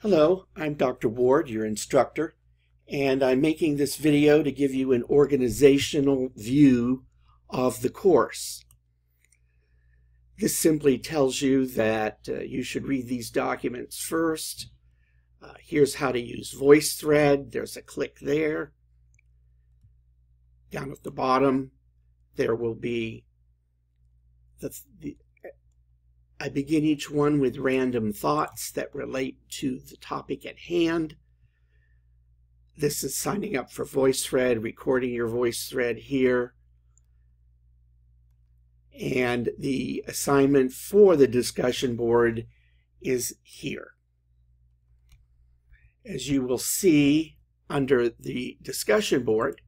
Hello, I'm Dr. Ward, your instructor, and I'm making this video to give you an organizational view of the course. This simply tells you that you should read these documents first. Here's how to use VoiceThread. There's a click there. Down at the bottom, there will be I begin each one with random thoughts that relate to the topic at hand. This is signing up for VoiceThread, recording your VoiceThread here. And the assignment for the discussion board is here. As you will see under the discussion board,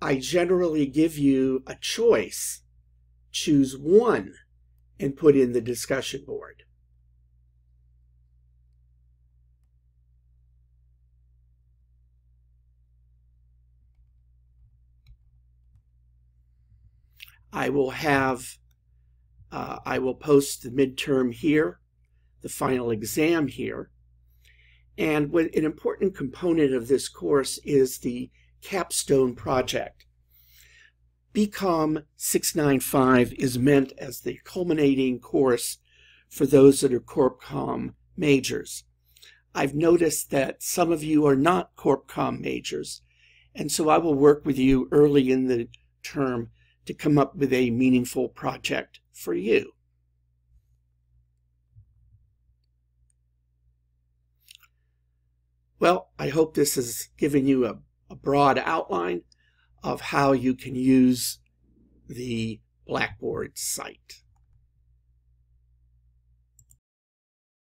I generally give you a choice. Choose one and put in the discussion board. I will post the midterm here, the final exam here, and an important component of this course is the capstone project. BCOM 695 is meant as the culminating course for those that are CorpComm majors. I've noticed that some of you are not CorpComm majors, and so I will work with you early in the term to come up with a meaningful project for you. Well, I hope this has given you a broad outline of how you can use the Blackboard site.